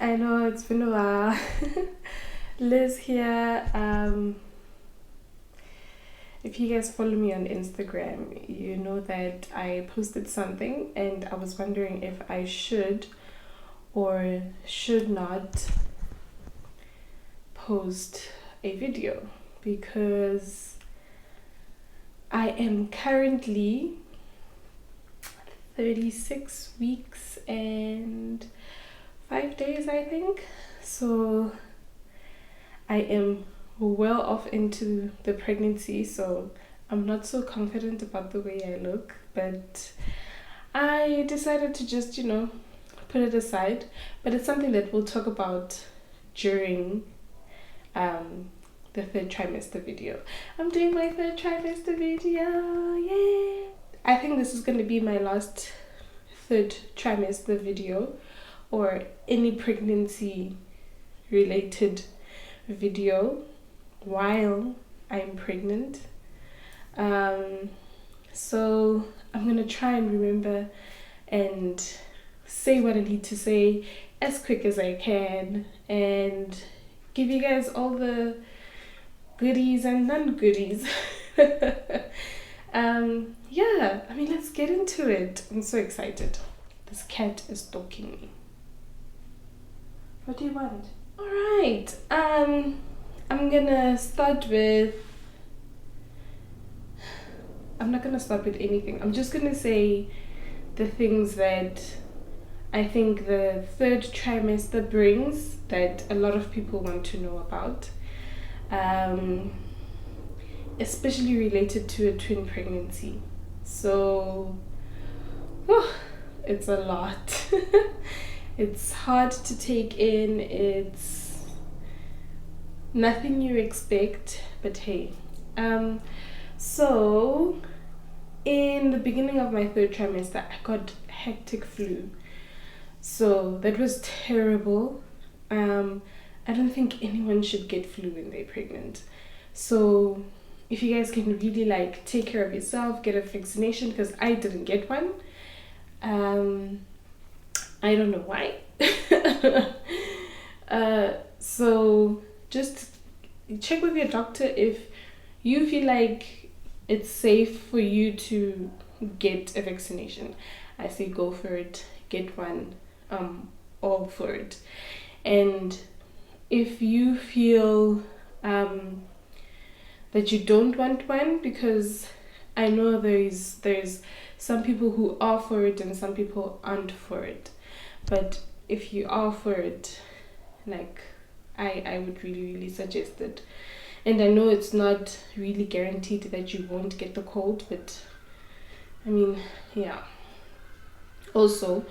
I know it's been a while. Liz here. If you guys follow me on Instagram, you know that I posted something and I was wondering if I should or should not post a video because I am currently 36 weeks and 5 days, I think. So I am well off into the pregnancy, so I'm not so confident about the way I look, but I decided to just, put it aside. But it's something that we'll talk about during the third trimester video. I'm doing my third trimester video, yay! I think this is going to be my last third trimester video or any pregnancy related video while I'm pregnant. So I'm going to try and remember and say what I need to say as quick as I can and give you guys all the goodies and non-goodies. Yeah, let's get into it. I'm so excited. This cat is stalking me. What do you want? All right. I'm gonna start with. I'm not gonna start with anything. I'm just gonna say the things that I think the third trimester brings that a lot of people want to know about. Especially related to a twin pregnancy. So, it's a lot. It's hard to take in. It's nothing you expect, but hey. So in the beginning of my third trimester, I got hectic flu. So that was terrible. I don't think anyone should get flu when they're pregnant. So if you guys can really take care of yourself, get a vaccination, because I didn't get one. I don't know why. So just check with your doctor if you feel like it's safe for you to get a vaccination. I say go for it, get one, all for it. And if you feel that you don't want one, because I know there's some people who are for it and some people aren't for it. But if you are for it, I would really suggest it. And I know it's not really guaranteed that you won't get the cold, but yeah. Also,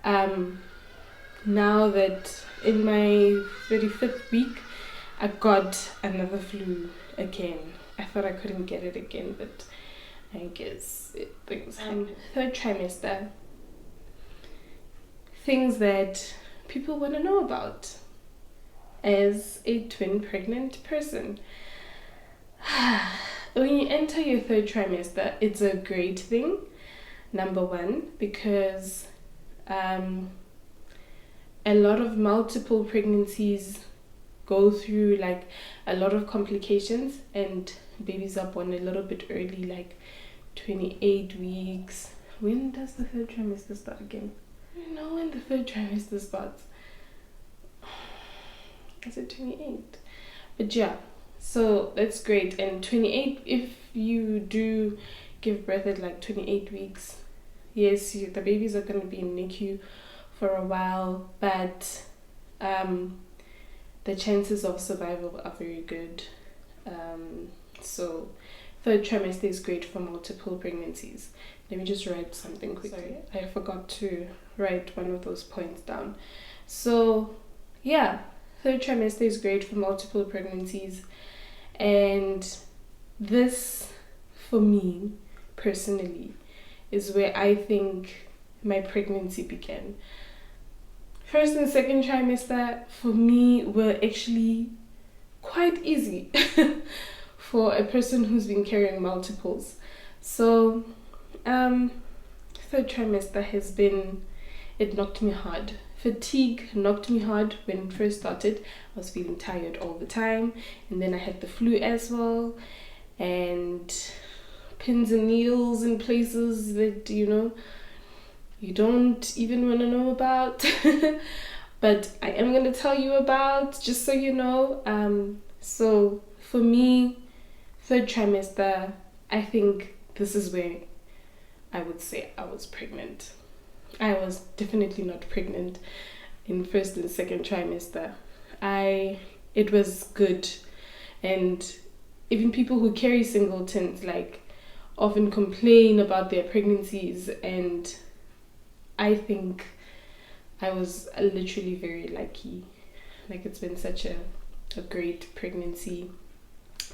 now that in my 35th week, I got another flu again. I thought I couldn't get it again, but I guess things happen. Third trimester. Things that people want to know about as a twin pregnant person. When you enter your third trimester, it's a great thing, number one, because a lot of multiple pregnancies go through a lot of complications and babies are born a little bit early, 28 weeks. When does the third trimester start again? I don't know when the third trimester starts. Is it 28? But yeah, so that's great. And 28, if you do give birth at 28 weeks, yes, the babies are going to be in NICU for a while, but the chances of survival are very good. So third trimester is great for multiple pregnancies. Let me just write something quickly. Sorry, I forgot to write one of those points down. So yeah, third trimester is great for multiple pregnancies. And this, for me personally, is where I think my pregnancy began. First and second trimester for me were actually quite easy for a person who's been carrying multiples. So third trimester has been it knocked me hard. Fatigue knocked me hard when it first started. I was feeling tired all the time, and then I had the flu as well, and pins and needles in places that you don't even want to know about. But I am going to tell you about, just so you know. So for me, third trimester, I think this is where I would say I was pregnant. I was definitely not pregnant in first and second trimester. It was good, and even people who carry singletons often complain about their pregnancies, and I think I was literally very lucky. It's been such a great pregnancy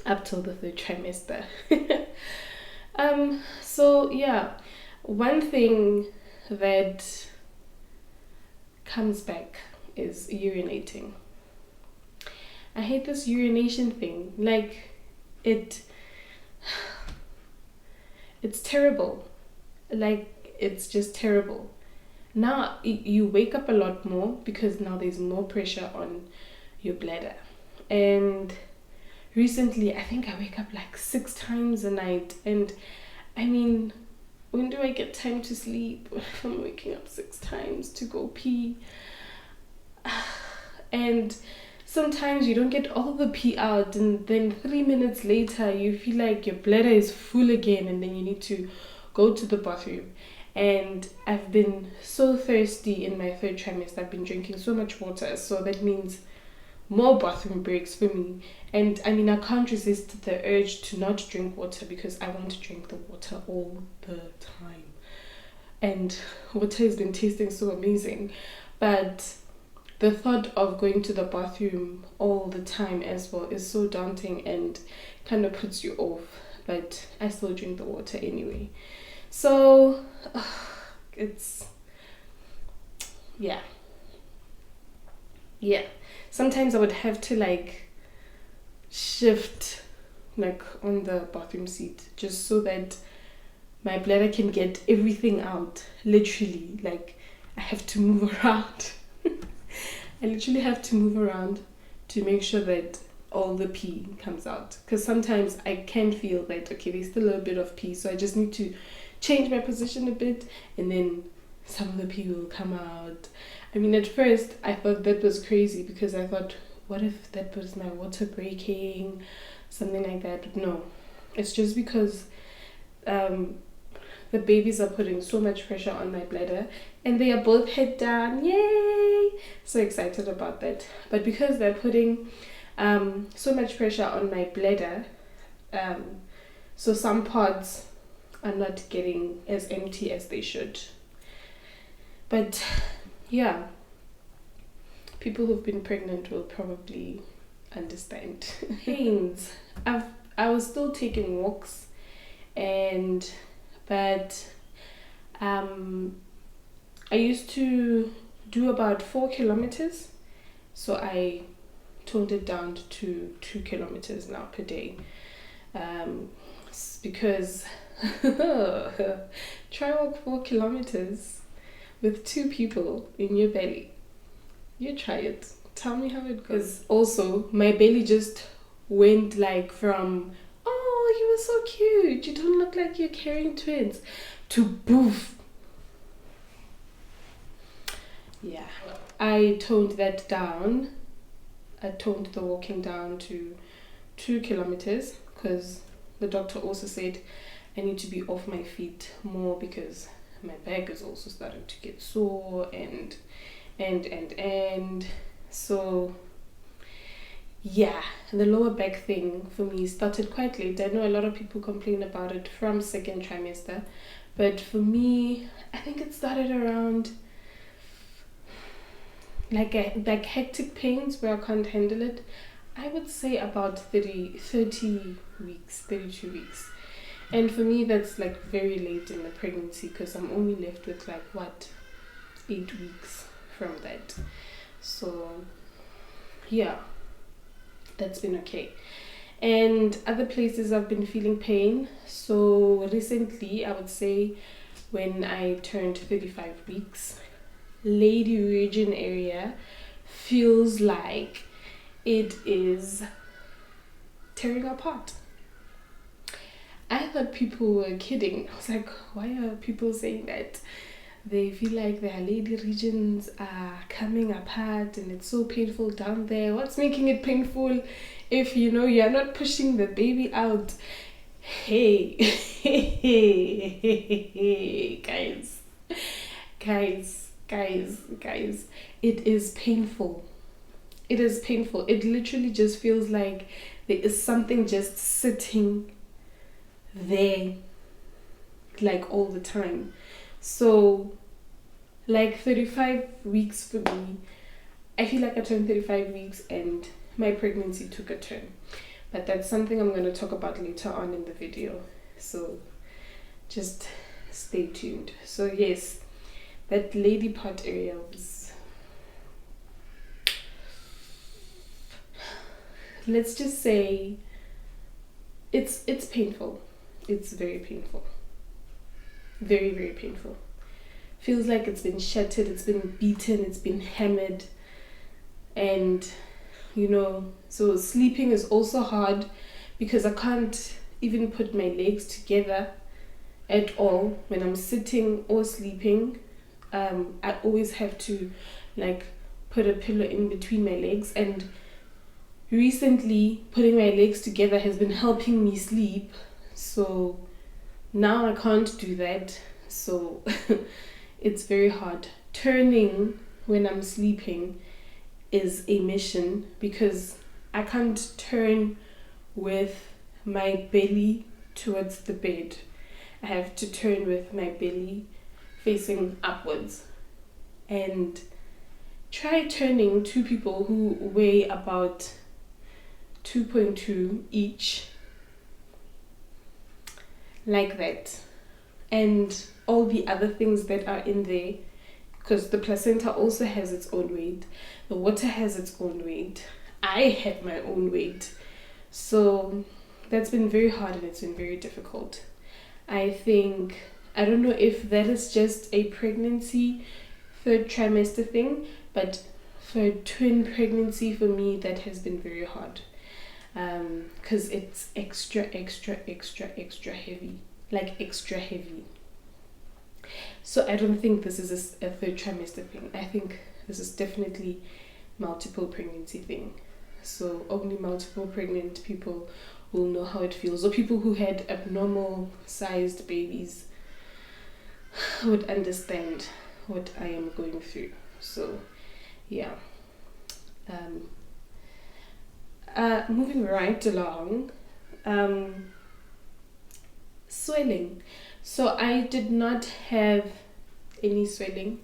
up till the third trimester. So yeah, one thing that comes back is urinating. I hate this urination thing. It's terrible. It's just terrible. Now you wake up a lot more because now there's more pressure on your bladder. And recently, I think I wake up 6 times a night. And I mean, when do I get time to sleep if I'm waking up 6 times to go pee? And sometimes you don't get all the pee out, and then 3 minutes later you feel like your bladder is full again, and then you need to go to the bathroom. And I've been so thirsty in my third trimester. I've been drinking so much water, so that means more bathroom breaks for me. And I mean, I can't resist the urge to not drink water because I want to drink the water all the time. And water has been tasting so amazing. But the thought of going to the bathroom all the time as well is so daunting and kind of puts you off. But I still drink the water anyway. So it's yeah. Sometimes I would have to shift on the bathroom seat just so that my bladder can get everything out. Literally, I have to move around. I literally have to move around to make sure that all the pee comes out, because sometimes I can feel that okay, there's still a little bit of pee, so I just need to change my position a bit, and then some of the pee will come out. I mean, at first I thought that was crazy because I thought, what if that was my water breaking, something like that. But no, it's just because the babies are putting so much pressure on my bladder, and they are both head down. Yay! So excited about that. But because they're putting so much pressure on my bladder, so some parts are not getting as empty as they should. But yeah, people who've been pregnant will probably understand. Pains. I was still taking walks, but I used to do about 4 kilometers, so I toned it down to 2 kilometers now per day, because try walk 4 kilometers with 2 people in your belly. You try it, tell me how it goes. Also, my belly just went from, oh, you were so cute, you don't look like you're carrying twins, to boof. Yeah, I toned that down. I toned the walking down to 2 kilometers because the doctor also said I need to be off my feet more because my back is also starting to get sore and so yeah, the lower back thing for me started quite late. I know a lot of people complain about it from second trimester, but for me, I think it started around like hectic pains where I can't handle it. I would say about 30 weeks, 32 weeks. And for me, that's very late in the pregnancy because I'm only left with 8 weeks from that. So yeah, that's been okay. And other places I've been feeling pain. So recently, I would say when I turned 35 weeks, lady region area feels like it is tearing apart. I thought people were kidding. I was like, why are people saying that? They feel like their lady regions are coming apart and it's so painful down there. What's making it painful if you're not pushing the baby out? Hey, guys, it is painful. It is painful. It literally just feels like there is something just sitting there, like all the time. So, like 35 weeks for me, I feel like I turned 35 weeks and my pregnancy took a turn. But that's something I'm going to talk about later on in the video. So, just stay tuned. So, yes, that lady part area was, let's just say, it's painful. It's very painful. Very, very painful. Feels like it's been shattered, it's been beaten, it's been hammered. And, so sleeping is also hard because I can't even put my legs together at all. When I'm sitting or sleeping, I always have to put a pillow in between my legs. And recently, putting my legs together has been helping me sleep. So now I can't do that. So it's very hard. Turning when I'm sleeping is a mission because I can't turn with my belly towards the bed. I have to turn with my belly facing upwards. And try turning two people who weigh about 2.2 each, like that. And all the other things that are in there, because the placenta also has its own weight, the water has its own weight, I have my own weight. So that's been very hard and it's been very difficult. I don't know if that is just a pregnancy third trimester thing, but for a twin pregnancy for me that has been very hard, because it's extra heavy, extra heavy. So I don't think this is a third trimester thing. I think this is definitely multiple pregnancy thing. So only multiple pregnant people will know how it feels, or people who had abnormal sized babies would understand what I am going through. So yeah, moving right along, swelling. So I did not have any swelling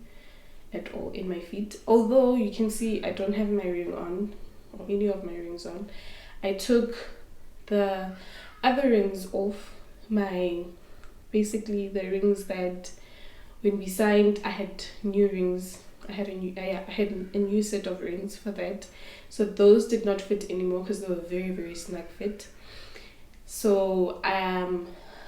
at all in my feet, although you can see I don't have my ring on, or any of my rings on. I took the other rings off, basically the rings that when we signed, I had new rings. I had a new set of rings for that. So those did not fit anymore because they were very, very snug fit. So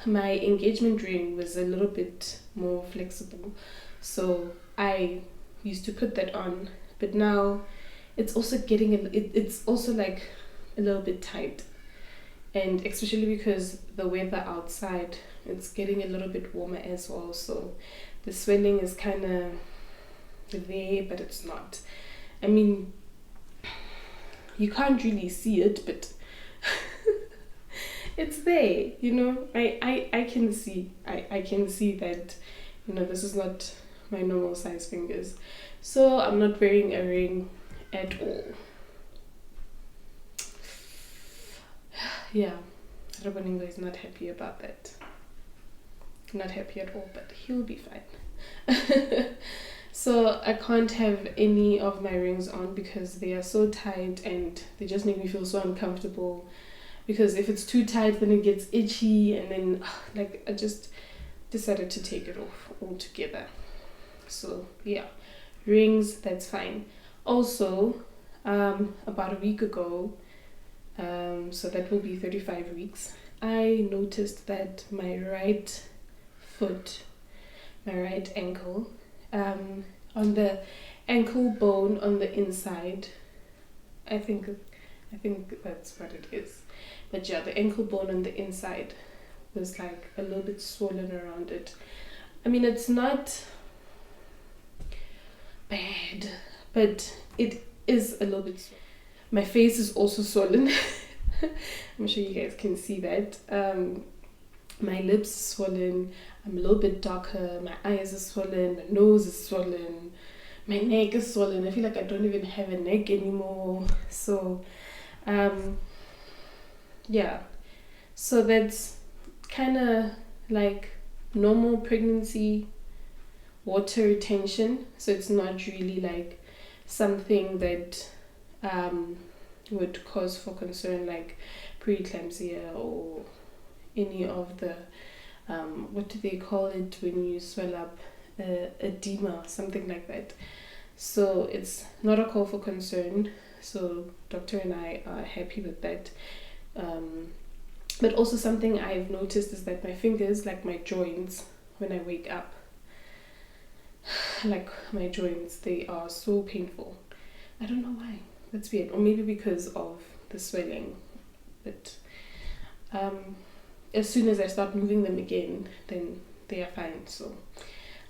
my engagement ring was a little bit more flexible. So I used to put that on, but now it's also it's also like a little bit tight. And especially because the weather outside, it's getting a little bit warmer as well. So the swelling is kind of there, but it's not. I mean, you can't really see it, but it's there, I can see. I can see that, this is not my normal size fingers. So I'm not wearing a ring at all. Yeah, Raboningo is not happy about that. Not happy at all, but he'll be fine. So I can't have any of my rings on because they are so tight and they just make me feel so uncomfortable. Because if it's too tight, then it gets itchy, and then I just decided to take it off altogether. So yeah, rings, that's fine. Also, about a week ago, so that will be 35 weeks, I noticed that my right foot, my right ankle, on the ankle bone on the inside. I think that's what it is. But yeah, the ankle bone on the inside was like a little bit swollen around it. I mean, it's not bad, but it is a little bit swollen. My face is also swollen. I'm sure you guys can see that. My lips are swollen. I'm a little bit darker. My eyes are swollen. My nose is swollen. My neck is swollen. I feel like I don't even have a neck anymore. So, yeah. So that's kind of like normal pregnancy water retention. So it's not really like something that would cause for concern, like preeclampsia or any of the what do they call it when you swell up, edema, something like that. So it's not a call for concern. So doctor and I are happy with that. But also something I've noticed is that my fingers, like my joints, when I wake up, like my joints, they are so painful. I don't know why. That's weird. Or maybe because of the swelling. But as soon as I start moving them again, then they are fine. So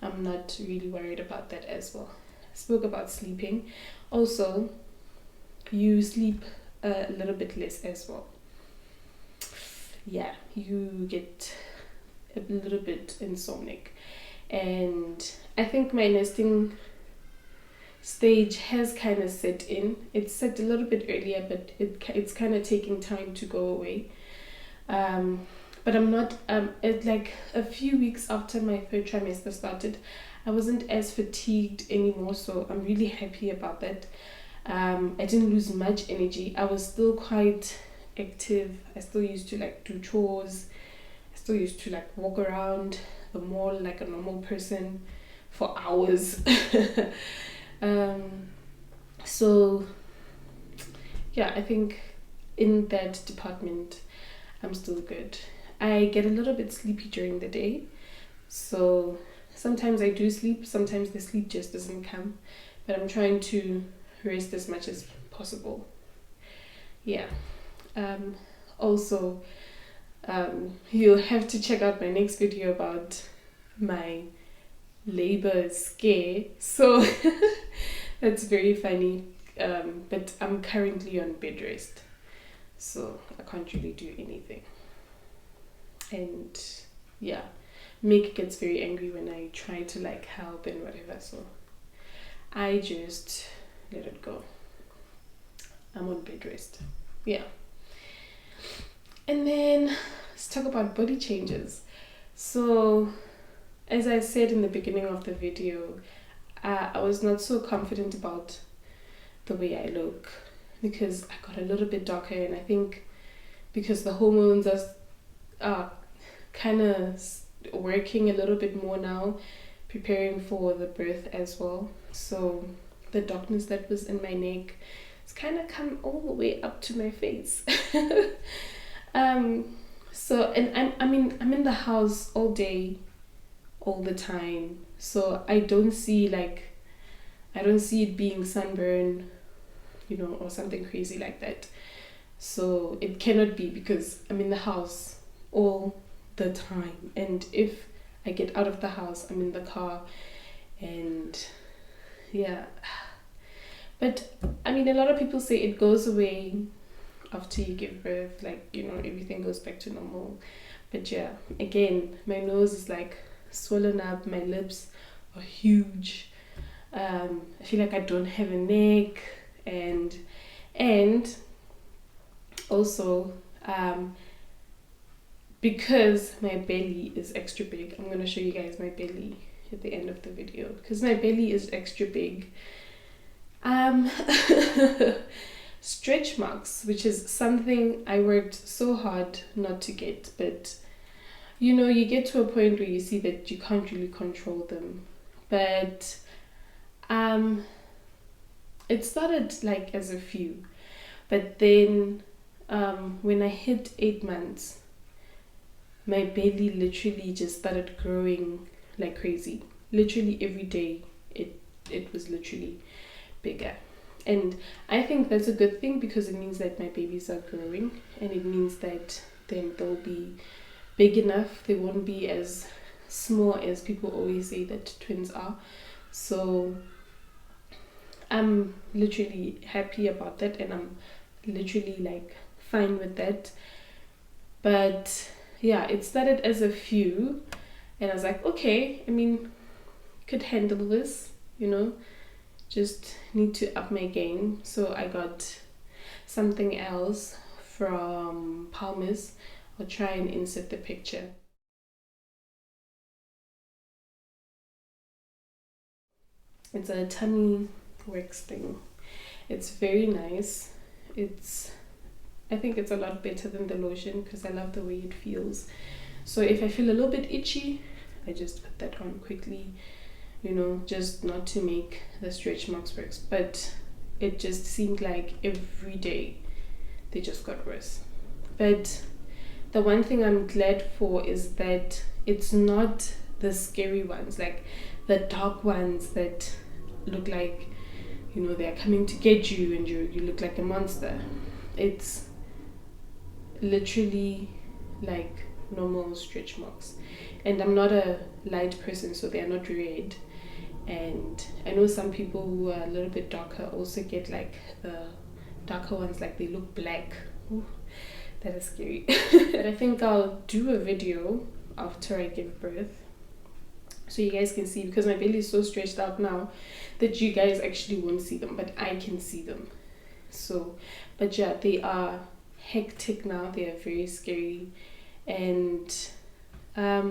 I'm not really worried about that as well. I spoke about sleeping. Also, you sleep a little bit less as well. Yeah, you get a little bit insomniac. And I think my nesting stage has kind of set in. It's set a little bit earlier, but it's kind of taking time to go away. But I'm not, it's like a few weeks after my third trimester started, I wasn't as fatigued anymore, so I'm really happy about that. I didn't lose much energy. I was still quite active. I still used to like do chores. I still used to like walk around the mall like a normal person for hours. So yeah, I think in that department I'm still good. I get a little bit sleepy during the day, so sometimes I do sleep, sometimes the sleep just doesn't come, but I'm trying to rest as much as possible. Yeah. Also, you'll have to check out my next video about my labor scare. So that's very funny. But I'm currently on bed rest, so I can't really do anything. And yeah, Mick gets very angry when I try to like help and whatever, so I just let it go. I'm on bed rest. Yeah. And then let's talk about body changes. So as I said in the beginning of the video, I was not so confident about the way I look because I got a little bit darker, and I think because the hormones are kind of working a little bit more now, preparing for the birth as well. So the darkness that was in my neck, it's kind of come all the way up to my face. So, and I'm in the house all day, all the time. So I don't see it being sunburn, or something crazy like that. So it cannot be because I'm in the house all the time. And if I get out of the house, I'm in the car, and yeah. But I mean, a lot of people say it goes away after you give birth, like, everything goes back to normal. But yeah, again, my nose is like swollen up, my lips are huge. I feel like I don't have a neck, and also because my belly is extra big. I'm gonna show you guys my belly at the end of the video because my belly is extra big. Stretch marks, which is something I worked so hard not to get, but you get to a point where you see that you can't really control them. But it started like as a few, but then when I hit 8 months, my belly literally just started growing like crazy. Literally every day it it was literally bigger. And I think that's a good thing, because it means that my babies are growing, and it means that then they'll be big enough. They won't be as small as people always say that twins are. So I'm literally happy about that, and I'm literally like fine with that. But yeah, it started as a few, and I was like, okay, I mean, could handle this, you know, just need to up my game. So I got something else from Palmer's. I'll try and insert the picture. It's a tummy works thing. It's very nice. I think it's a lot better than the lotion, because I love the way it feels. So if I feel a little bit itchy, I just put that on quickly, you know, just not to make the stretch marks worse. But it just seemed like every day they just got worse. But the one thing I'm glad for is that it's not the scary ones, like the dark ones that look like, you know, they're coming to get you and you look like a monster. It's literally like normal stretch marks. And I'm not a light person, so they're not red. And I know some people who are a little bit darker also get like the darker ones, like they look black. Ooh, that is scary. But I think I'll do a video after I give birth, so you guys can see, because my belly is so stretched out now that you guys actually won't see them, but I can see them. So, but yeah, they are hectic now. They are very scary. And I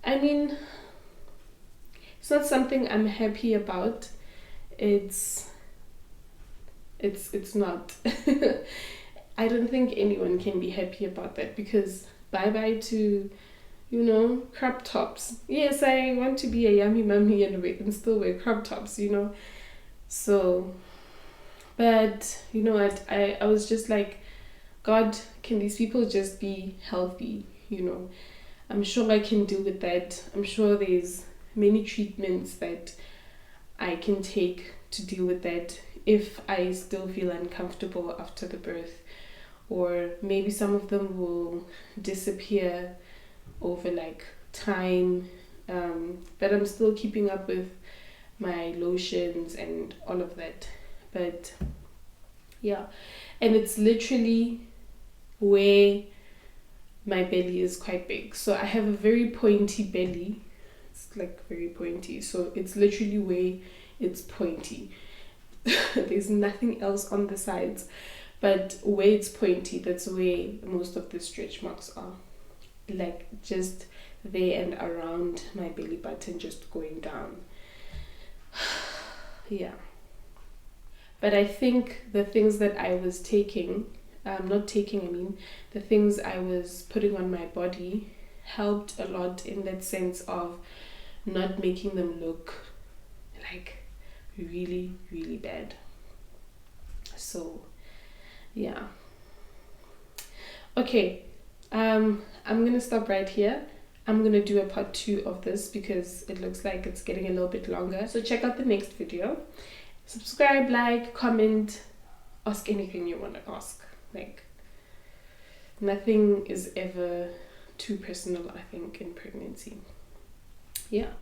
mean, it's not something I'm happy about. It's not. I don't think anyone can be happy about that, because bye bye to, you know, crop tops. Yes, I want to be a yummy mummy and still wear crop tops, you know. So, but you know what, I was just like, God, can these people just be healthy, you know? I'm sure I can deal with that. I'm sure there's many treatments that I can take to deal with that if I still feel uncomfortable after the birth. Or maybe some of them will disappear over like time, but I'm still keeping up with my lotions and all of that. But yeah, and it's literally where my belly is quite big. So I have a very pointy belly. It's like very pointy, so it's literally where it's pointy. There's nothing else on the sides, but where it's pointy, that's where most of the stretch marks are, like just there and around my belly button, just going down. Yeah, but I think the things that I was taking, the things I was putting on my body helped a lot, in that sense of not making them look like really, really bad. So yeah, okay, I'm gonna stop right here. I'm gonna do a part 2 of this, because it looks like it's getting a little bit longer. So check out the next video. Subscribe, like, comment, ask anything you want to ask. Like, nothing is ever too personal, I think, in pregnancy. Yeah.